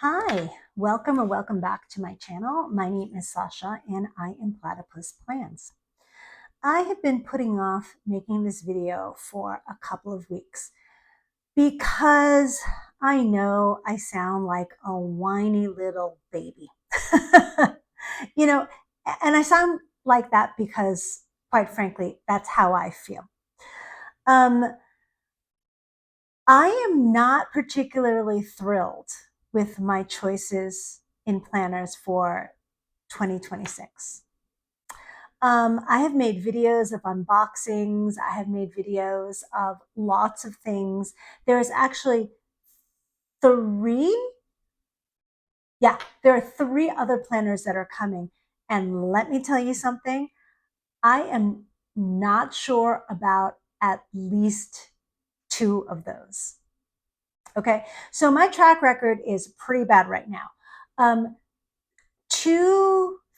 Hi, welcome or welcome back to my channel. My name is Sasha and I am Platypus Plans. I have been putting off making this video for a couple of weeks because I know I sound like a whiny little baby. you know, and I sound like that because, quite frankly, that's how I feel. Um, I am not particularly thrilled with my choices in planners for 2026. I have made videos of unboxings. I have made videos of lots of things. There's actually three, yeah, there are three other planners that are coming. And let me tell you something, I am not sure about at least two of those. Okay, so my track record is pretty bad right now.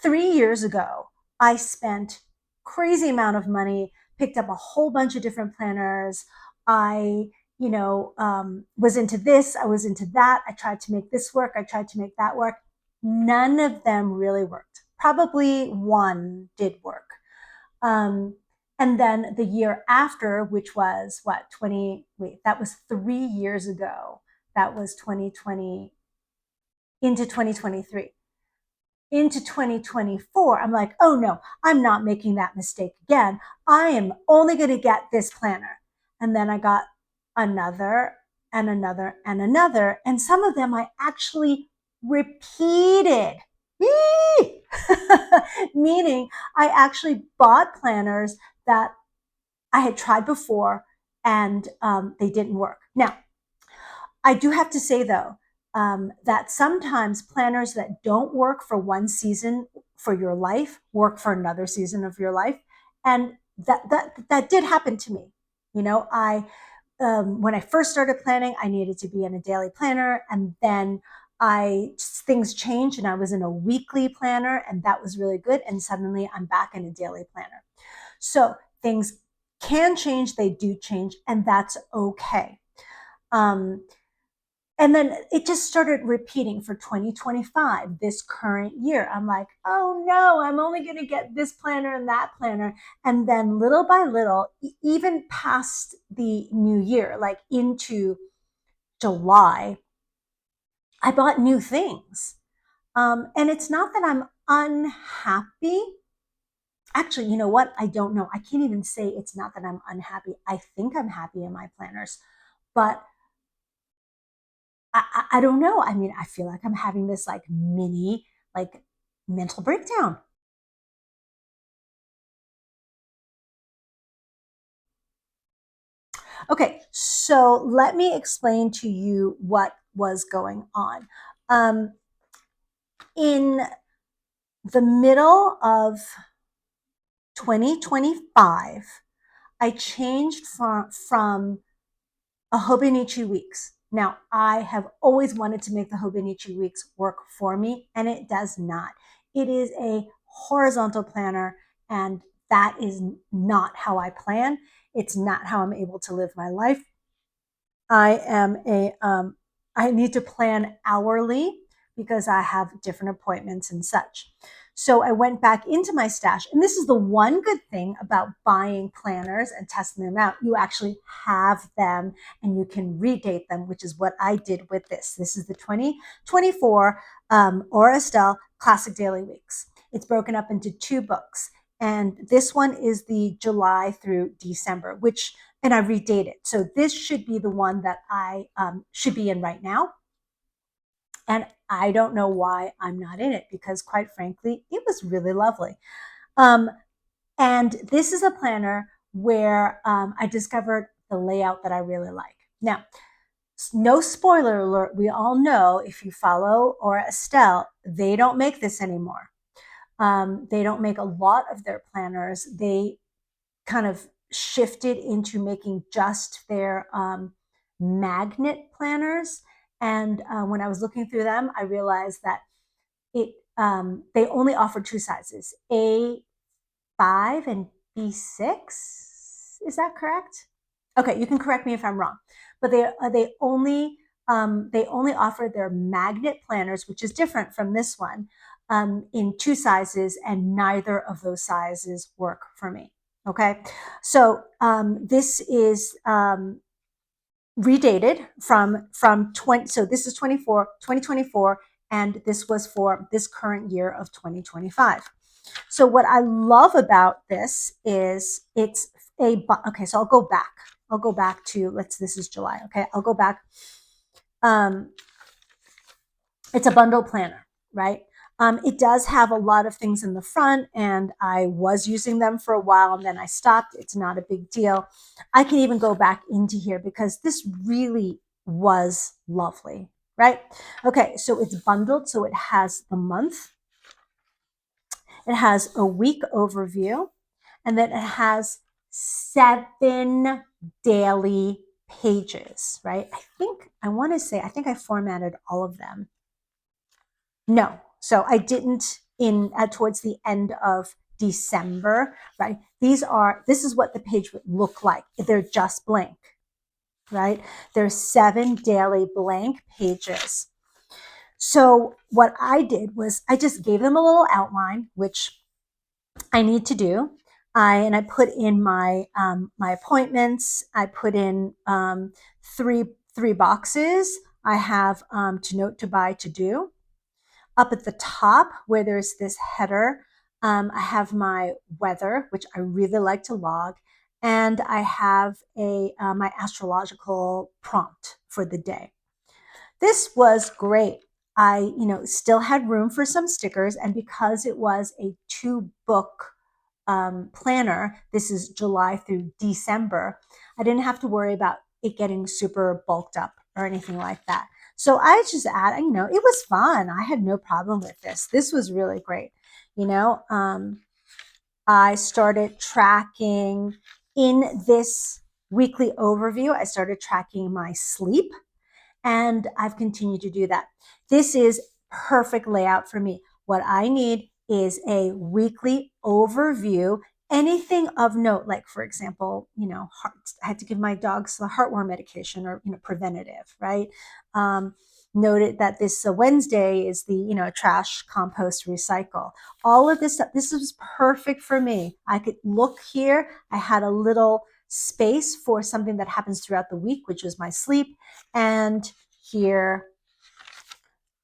3 years ago, I spent crazy amount of money, picked up a whole bunch of different planners. I, was into this, I was into that. I tried to make this work, I tried to make that work. None of them really worked. Probably one did work. Um, and then the year after, which was what, that was 3 years ago. That was 2020 into 2023. Into 2024, I'm like, oh no, I'm not making that mistake again. I am only going to get this planner. And then I got another and another and another. And some of them I actually repeated. Meaning I actually bought planners that I had tried before and they didn't work. Now, I do have to say though, that sometimes planners that don't work for one season for your life work for another season of your life, and that did happen to me. I when I first started planning, I needed to be in a daily planner, and then things changed, and I was in a weekly planner, and that was really good. And suddenly, I'm back in a daily planner. So things can change; they do change, and that's okay. Um, and then it just started repeating for 2025, this current year. I'm like, oh no, I'm only going to get this planner and that planner. And then little by little, even past the new year, like into July, I bought new things. And it's not that I'm unhappy. Actually, you know what? I don't know. I can't even say it's not that I'm unhappy. I think I'm happy in my planners, but I don't know. I mean, I feel like I'm having this like mini like mental breakdown. Okay, so let me explain to you what was going on. In the middle of 2025, I changed from a Hobonichi weeks. Now, I have always wanted to make the Hobonichi weeks work for me, and it does not. It is a horizontal planner, and that is not how I plan. It's not how I'm able to live my life. I need to plan hourly because I have different appointments and such. So I went back into my stash. And this is the one good thing about buying planners and testing them out. You actually have them and you can redate them, which is what I did with this. This is the 2024 Estelle Classic Daily Weeks. It's broken up into two books. And this one is the July through December, and I redate it. So this should be the one that I should be in right now. And I don't know why I'm not in it because, quite frankly, it was really lovely. Um, and this is a planner where I discovered the layout that I really like. Now, no spoiler alert, we all know if you follow or Estelle, they don't make this anymore. They don't make a lot of their planners. They kind of shifted into making just their magnet planners. And when I was looking through them, I realized that they only offer two sizes, A5 and B6. Is that correct? Okay, you can correct me if I'm wrong, but they only they only offer their magnet planners, which is different from this one, in 2 sizes, and neither of those sizes work for me. Okay, so this is redated from 20. So this is 2024, and this was for this current year of 2025. So what I love about this is it's okay. So I'll go back. I'll go back to this is July. Okay, I'll go back. It's a bundle planner, right? It does have a lot of things in the front, and I was using them for a while and then I stopped. It's not a big deal. I can even go back into here because this really was lovely, right? Okay, so it's bundled. So it has the month, it has a week overview, and then it has 7 daily pages, right? I want to say, I think I formatted all of them. No, so I didn't towards the end of December, right? This is what the page would look like. They're just blank, right? There's 7 daily blank pages. So what I did was I just gave them a little outline, which I need to do. I put in my my appointments. I put in three boxes. I have to note, to buy, to do. Up at the top where there's this header, I have my weather, which I really like to log, and I have my astrological prompt for the day. This was great. I, still had room for some stickers, and because it was a 2-book planner, this is July through December, I didn't have to worry about it getting super bulked up or anything like that. So I just added, it was fun. I had no problem with this. This was really great. I started tracking in this weekly overview. I started tracking my sleep, and I've continued to do that. This is perfect layout for me. What I need is a weekly overview. Anything of note, like for example, I had to give my dogs the heartworm medication, or preventative, right? Noted that this Wednesday is the trash, compost, recycle. All of this stuff. This was perfect for me. I could look here. I had a little space for something that happens throughout the week, which was my sleep, and here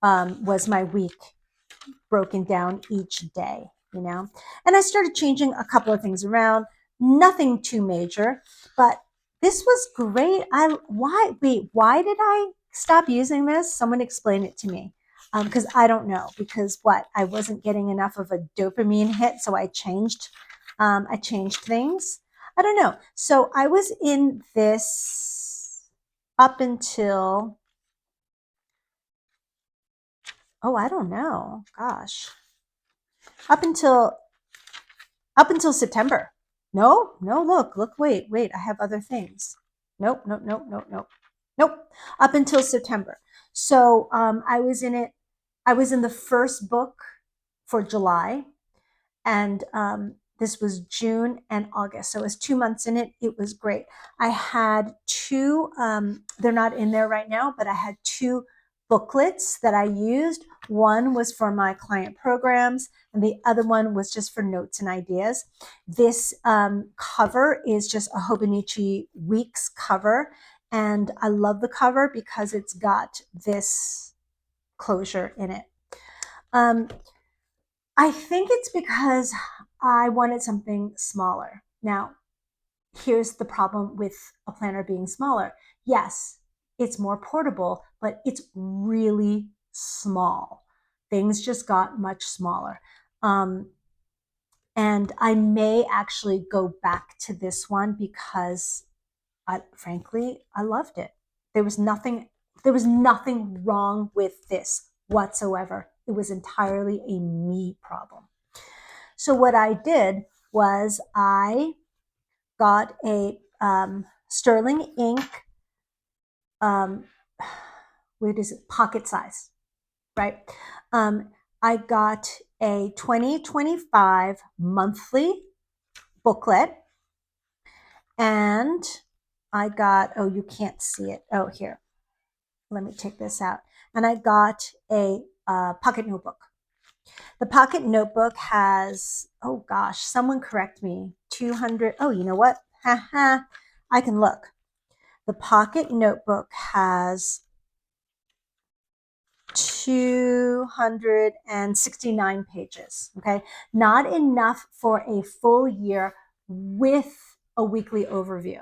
was my week broken down each day, and I started changing a couple of things around. Nothing too major, but this was great. Why did I stop using this? Someone explain it to me, because I don't know. Because I wasn't getting enough of a dopamine hit, so I changed things. I don't know. So I was in this up until, I don't know. Gosh. Up until September. No, look, wait. I have other things. Nope. Up until September. So I was in it. I was in the first book for July, and this was June and August. So it was 2 months in it. It was great. I had 2, they're not in there right now, but I had 2 booklets that I used. One was for my client programs, and the other one was just for notes and ideas. This cover is just a Hobonichi Weeks cover, and I love the cover because it's got this closure in it. I think it's because I wanted something smaller. Now, here's the problem with a planner being smaller. Yes, it's more portable, but it's really small. Things just got much smaller. And I may actually go back to this one because frankly, I loved it. There was nothing wrong with this whatsoever. It was entirely a me problem. So what I did was I got a sterling ink, what is it, pocket size, right? I got a 2025 monthly booklet, and I got, you can't see it. Oh, here. let me take this out. And I got a pocket notebook. The pocket notebook has, oh gosh, someone correct me, 200. Oh, you know what? I can look. The pocket notebook has 269 pages. Okay. Not enough for a full year with a weekly overview.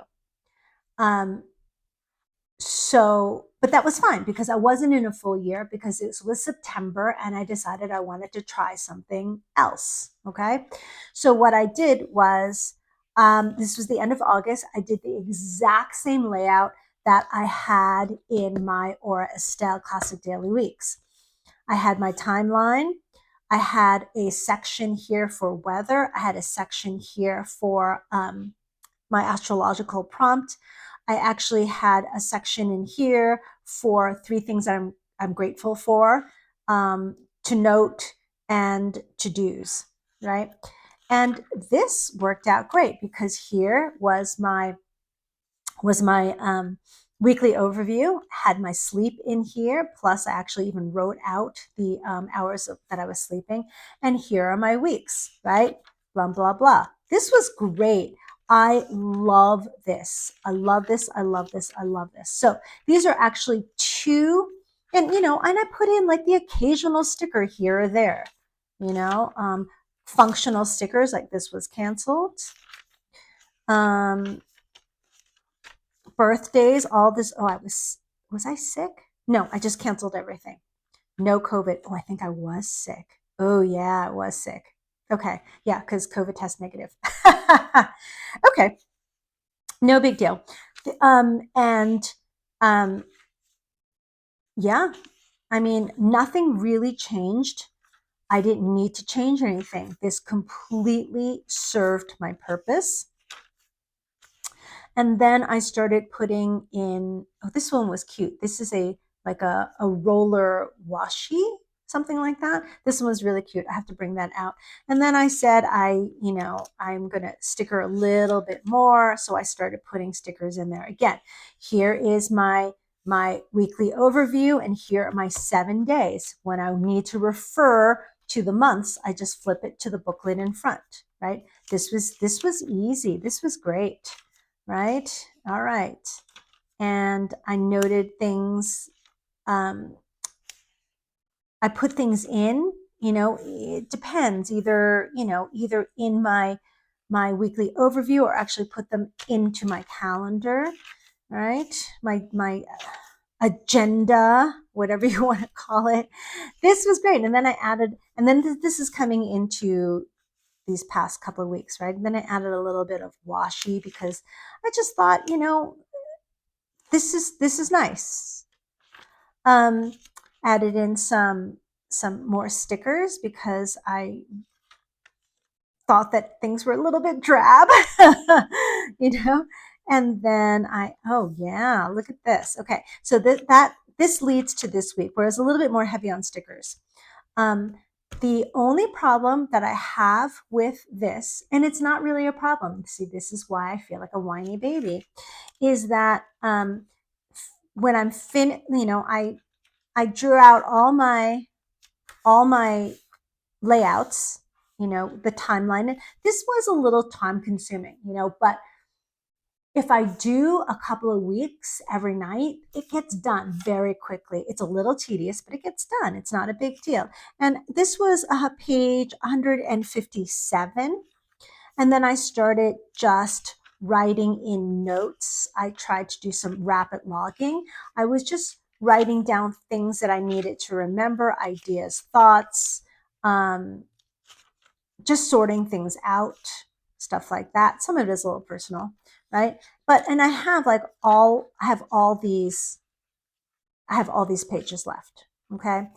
But that was fine because I wasn't in a full year because it was September and I decided I wanted to try something else. Okay. So what I did was, this was the end of August. I did the exact same layout that I had in my Aura Estelle Classic Daily Weeks. I had my timeline. I had a section here for weather. I had a section here for my astrological prompt. I actually had a section in here for 3 things I'm grateful for, to note and to-dos, right? And this worked out great because here was my weekly overview, had my sleep in here, plus I actually even wrote out the hours that I was sleeping. And here are my weeks, right? Blah, blah, blah. This was great. I love this. I love this. I love this. I love this. So these are actually 2, and I put in like the occasional sticker here or there, functional stickers like this was canceled. Birthdays, all this. Oh, was I sick? No, I just canceled everything. No COVID. Oh, I think I was sick. Oh, yeah, I was sick. Okay. Yeah, because COVID test negative. Okay. No big deal. Yeah, I mean, nothing really changed. I didn't need to change anything. This completely served my purpose. And then I started putting in, oh, this one was cute. This is like a roller washi, something like that. This one was really cute. I have to bring that out. And then I said, I'm going to sticker a little bit more. So I started putting stickers in there. Again, here is my weekly overview, and here are my 7 days. When I need to refer to the months, I just flip it to the booklet in front, right? This was easy. This was great. Right? All right. And I noted things. I put things in, it depends, either in my weekly overview or actually put them into my calendar, right? My agenda, whatever you want to call it. This was great. And then I added, and then this is coming into these past couple of weeks, right? And then I added a little bit of washi because I just thought, this is nice. Added in some more stickers because I thought that things were a little bit drab, And then oh yeah, look at this. Okay, so this leads to this week, where it's a little bit more heavy on stickers. The only problem that I have with this, and it's not really a problem, see, this is why I feel like a whiny baby, is that when I'm I drew out all my layouts, the timeline. This was a little time consuming, but if I do a couple of weeks every night, it gets done very quickly. It's a little tedious, but it gets done. It's not a big deal. And this was page 157. And then I started just writing in notes. I tried to do some rapid logging. I was just writing down things that I needed to remember, ideas, thoughts, just sorting things out, stuff like that. Some of it is a little personal, right? And I have all these pages left, okay?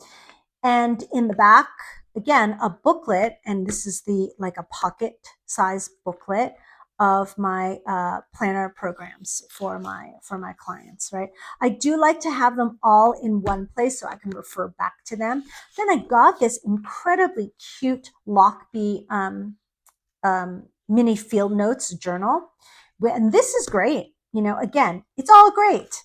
And in the back, again, a booklet, and this is like a pocket size booklet of my planner programs for my clients, right? I do like to have them all in one place so I can refer back to them. Then I got this incredibly cute Lochby mini field notes journal, and this is great. Again, it's all great.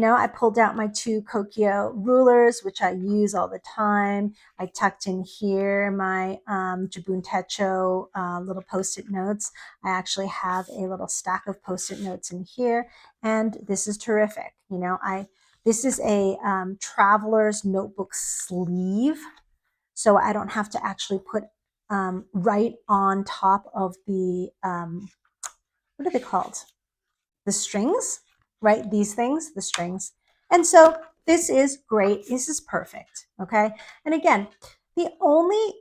I pulled out my 2 Kokio rulers, which I use all the time. I tucked in here my Jibun Techo little Post-it notes. I actually have a little stack of Post-it notes in here, and this is terrific. This is a traveler's notebook sleeve, so I don't have to actually put right on top of the, what are they called? The strings, right? These things, the strings. And so this is great. This is perfect. Okay. And again, the only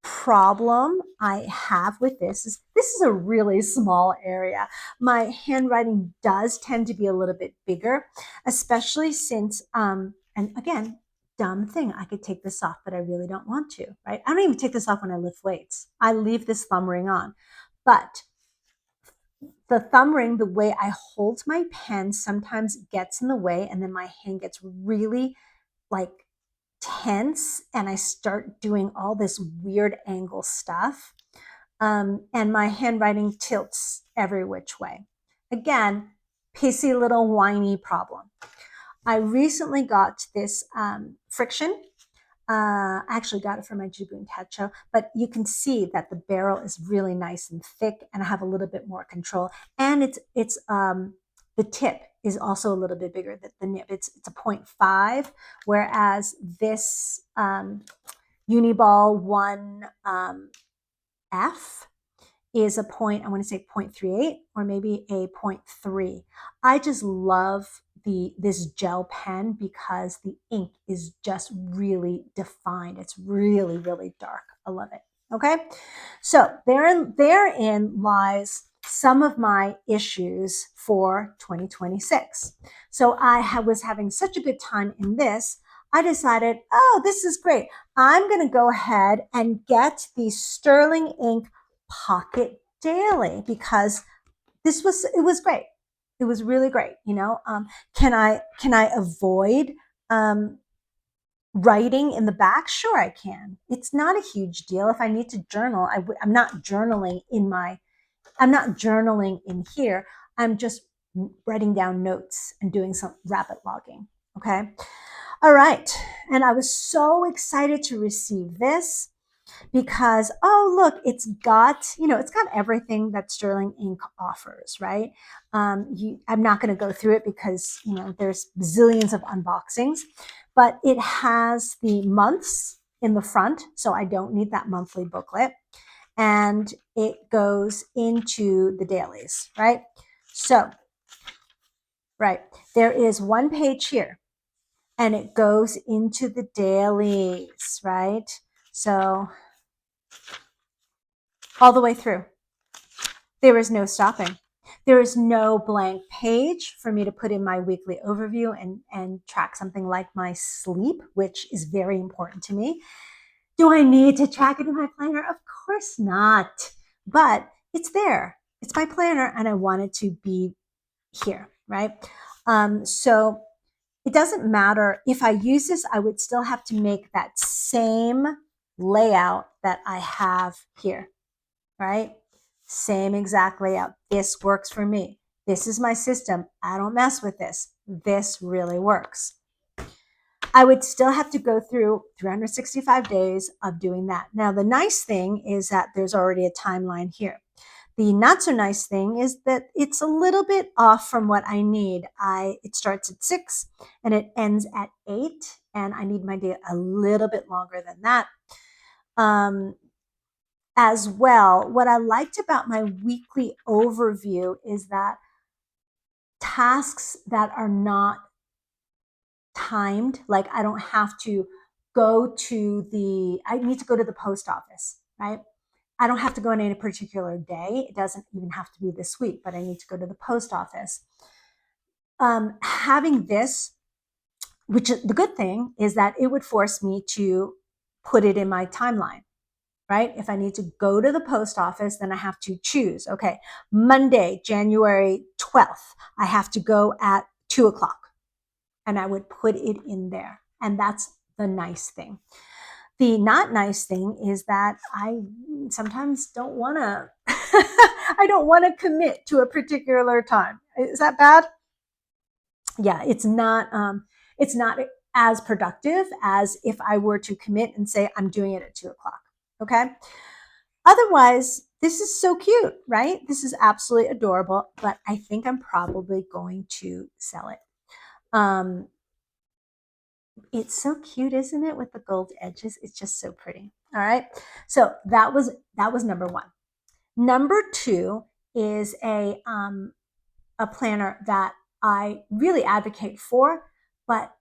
problem I have with this is a really small area. My handwriting does tend to be a little bit bigger, especially since, and again, dumb thing, I could take this off, but I really don't want to, right? I don't even take this off when I lift weights. I leave this thumb ring on. But the thumb ring, the way I hold my pen sometimes gets in the way, and then my hand gets really like tense, and I start doing all this weird angle stuff. And my handwriting tilts every which way. Again, pissy little whiny problem. I recently got this friction. I actually got it from my Jibun Techo, but you can see that the barrel is really nice and thick, and I have a little bit more control. And it's the tip is also a little bit bigger than the nib. It's a 0.5, whereas this Uniball 1F is a point, I want to say 0.38 or maybe a 0.3. I just love this gel pen because the ink is just really defined. It's really, really dark. I love it. Okay. So therein lies some of my issues for 2026. So I was having such a good time in this. I decided, oh, this is great. I'm going to go ahead and get the Sterling Ink Pocket Daily because it was great. It was really great. Can I avoid writing in the back? Sure, I can. It's not a huge deal. If I need to journal, I'm not journaling in here. I'm just writing down notes and doing some rapid logging. Okay. All right. And I was so excited to receive this because, oh, look, it's got everything that Sterling Ink offers, right? I'm not going to go through it because, there's zillions of unboxings, but it has the months in the front, so I don't need that monthly booklet. And it goes into the dailies, right? So, right, there is one page here, and it goes into the dailies, right? So all the way through. There is no stopping. There is no blank page for me to put in my weekly overview and track something like my sleep, which is very important to me. Do I need to track it in my planner? Of course not. But it's there. It's my planner, and I want it to be here, right? So it doesn't matter. If I use this, I would still have to make that same layout that I have here, right? Same exact layout. This works for me. This is my system. I don't mess with this. This really works. I would still have to go through 365 days of doing that. Now, the nice thing is that there's already a timeline here. The not so nice thing is that it's a little bit off from what I need. It starts at 6 and it ends at 8, and I need my day a little bit longer than that. As well, what I liked about my weekly overview is that tasks that are not timed, like I don't have to I need to go to the post office, right? I don't have to go on any particular day. It doesn't even have to be this week, but I need to go to the post office. Having this, which the good thing is that it would force me to put it in my timeline, right? If I need to go to the post office, then I have to choose. Okay, Monday, January 12th, I have to go at 2:00, and I would put it in there. And that's the nice thing. The not nice thing is that I sometimes don't want to, I don't want to commit to a particular time. Is that bad? yeah, it's not as productive as if I were to commit and say I'm doing it at 2 o'clock. Okay. Otherwise, this is so cute, right? This is absolutely adorable, but I think I'm probably going to sell it. Um, it's so cute, isn't it? With the gold edges, it's just so pretty. All right. So that was number one. Number two is a planner that I really advocate for, but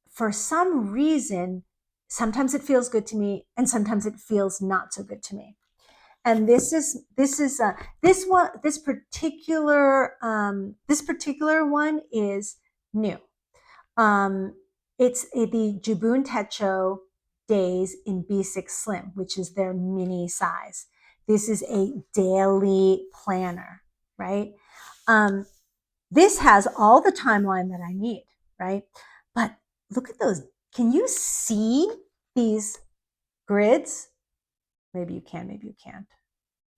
for some reason, sometimes it feels good to me, and sometimes it feels not so good to me. And this particular one is new. Um, it's the Jibun Techo days in B6 Slim, which is their mini size. This is a daily planner, right? Um, this has all the timeline that I need, right? But look at those. Can you see these grids? Maybe you can, maybe you can't.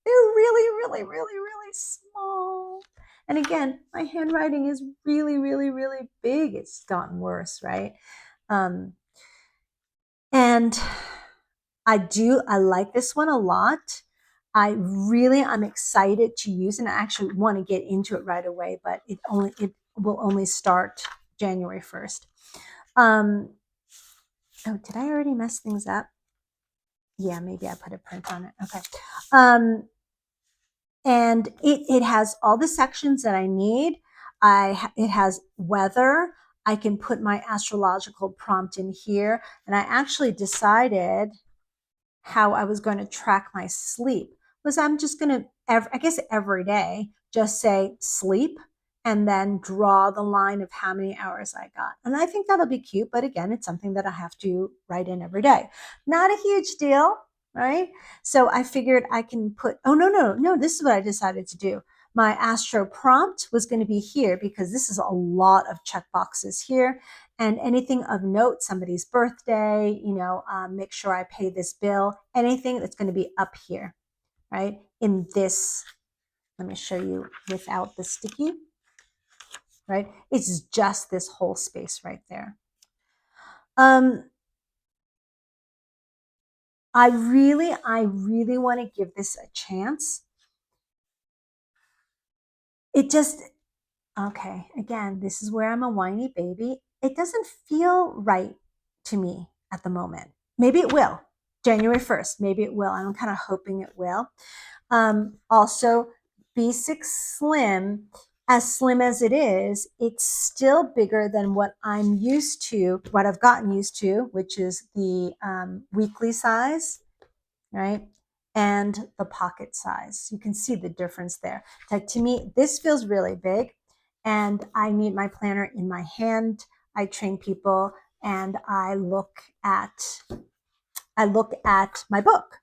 They're really, really, really, really small. And again, my handwriting is really, really, really big. It's gotten worse, right? Um, and I like this one a lot. I'm excited to use, and I actually want to get into it right away, but it will only start January 1st. Oh, did I already mess things up? Yeah, maybe I put a print on it. Okay. And it has all the sections that I need. It has weather. I can put my astrological prompt in here. And I actually decided how I was going to track my sleep was I'm just going to, I guess every day, just say sleep and then draw the line of how many hours I got. And I think that'll be cute. But again, it's something that I have to write in every day. Not a huge deal, right? So I figured I can put, oh, no, this is what I decided to do. My astro prompt was going to be here because this is a lot of check boxes here. And anything of note, somebody's birthday, make sure I pay this bill, anything that's going to be up here, right? In this, let me show you without the sticky, right? It's just this whole space right there. I really want to give this a chance. It just, okay, again, this is where I'm a whiny baby. It doesn't feel right to me at the moment. Maybe it will. January 1st, maybe it will. I'm kind of hoping it will. Also, B6 Slim, as slim as it is, it's still bigger than what I'm used to, what I've gotten used to, which is the weekly size, right? And the pocket size. You can see the difference there. Like to me, this feels really big, and I need my planner in my hand. I train people, and I look at my book.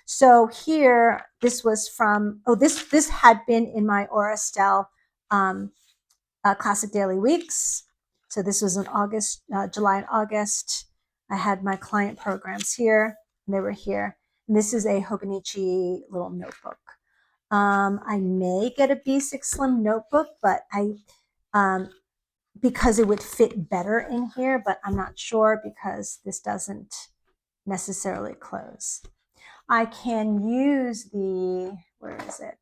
So here, this was from, this had been in my Estelle Classic Daily Weeks. So this was in August, July and August. I had my client programs here, and they were here. And this is a Hobonichi little notebook. I may get a B6 Slim notebook, but because it would fit better in here, but I'm not sure because this doesn't necessarily close. I can use where is it?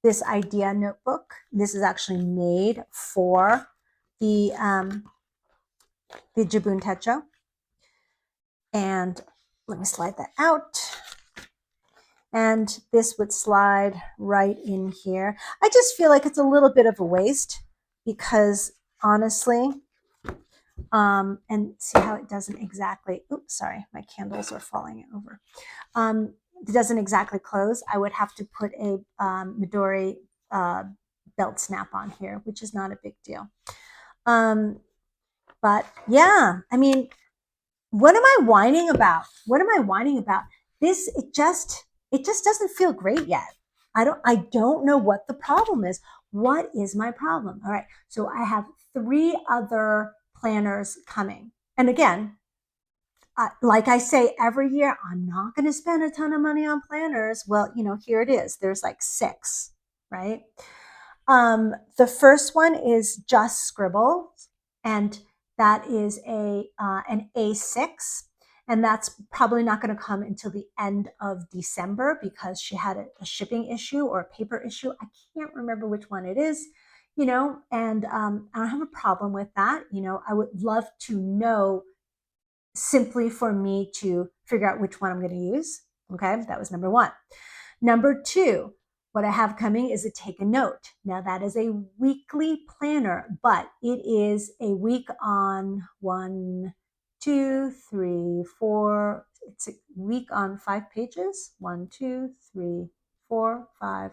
This idea notebook. This is actually made for the Jibun Techo. And let me slide that out. And this would slide right in here. I just feel like it's a little bit of a waste because honestly, and see how it doesn't exactly, oops, sorry, my candles are falling over. It doesn't exactly close. I would have to put a Midori belt snap on here, which is not a big deal. But yeah, I mean, what am I whining about? What am I whining about? This, it just doesn't feel great yet. I don't know what the problem is. What is my problem? All right. So I have 3 other planners coming. And again, like I say every year, I'm not going to spend a ton of money on planners. Well, here it is. There's like 6, right? The first one is Just Scribble, and that is an A6, and that's probably not going to come until the end of December because she had a shipping issue or a paper issue. I can't remember which one it is, and I don't have a problem with that. I would love to know simply for me to figure out which one I'm going to use. Okay, that was number one. Number two, what I have coming is a take a note. Now, that is a weekly planner, but it is a week on 1, 2, 3, 4. It's a week on 5 pages. 1, 2, 3, 4, 5,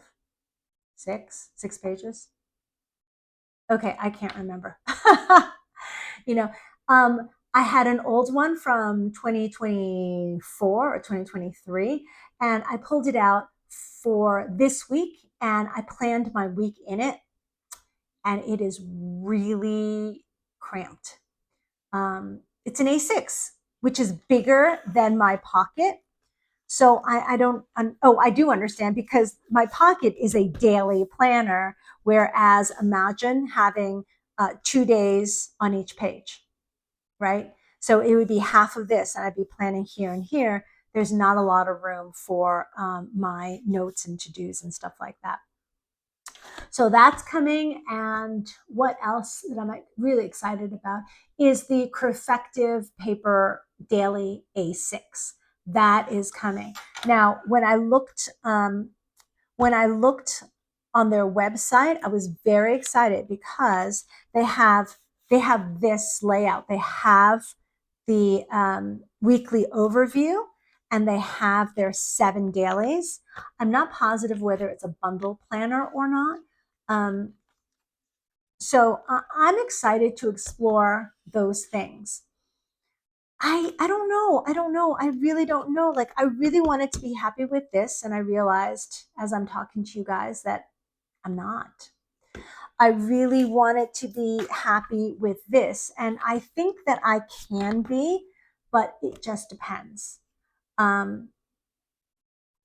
6 pages. Okay, I can't remember. you know, I had an old one from 2024 or 2023, and I pulled it out for this week, and I planned my week in it, and it is really cramped. It's an A6, which is bigger than my pocket. So I don't, I do understand because my pocket is a daily planner, whereas imagine having 2 days on each page, right? So it would be half of this, and I'd be planning here and here. There's not a lot of room for my notes and to-dos and stuff like that. So that's coming. And what else that I'm really excited about is the Crefective Paper Daily A6. That is coming. Now, when I looked on their website, I was very excited because they have this layout. They have the weekly overview, and they have their 7 dailies. I'm not positive whether it's a bundle planner or not. So I'm excited to explore those things. I don't know. I don't know. I really don't know. Like, I really wanted to be happy with this. And I realized as I'm talking to you guys that I'm not. I really wanted to be happy with this. And I think that I can be, but it just depends.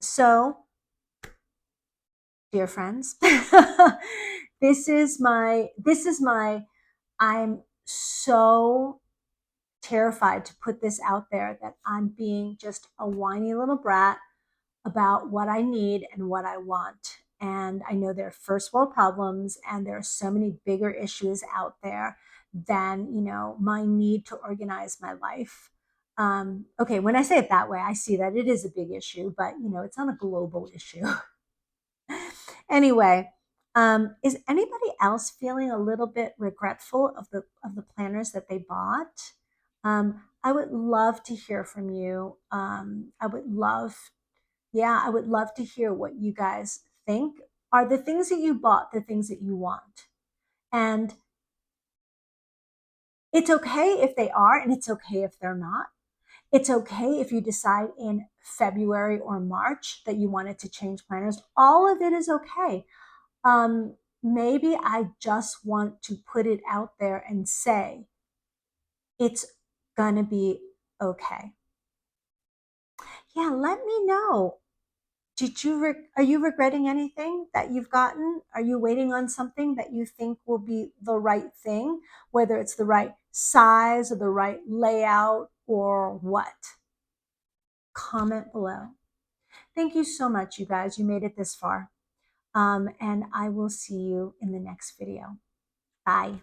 So, dear friends, this is my, I'm so terrified to put this out there that I'm being just a whiny little brat about what I need and what I want. And I know there are first world problems, and there are so many bigger issues out there than, my need to organize my life. Okay, when I say it that way, I see that it is a big issue, but it's not a global issue. Anyway, is anybody else feeling a little bit regretful of the planners that they bought? I would love to hear from you. I would love to hear what you guys think. Are the things that you bought the things that you want? And it's okay if they are, and it's okay if they're not. It's okay if you decide in February or March that you wanted to change planners. All of it is okay. Maybe I just want to put it out there and say, it's gonna be okay. Yeah, let me know. Are you regretting anything that you've gotten? Are you waiting on something that you think will be the right thing, whether it's the right size or the right layout or what? Comment below. Thank you so much, you guys. You made it this far. And I will see you in the next video. Bye.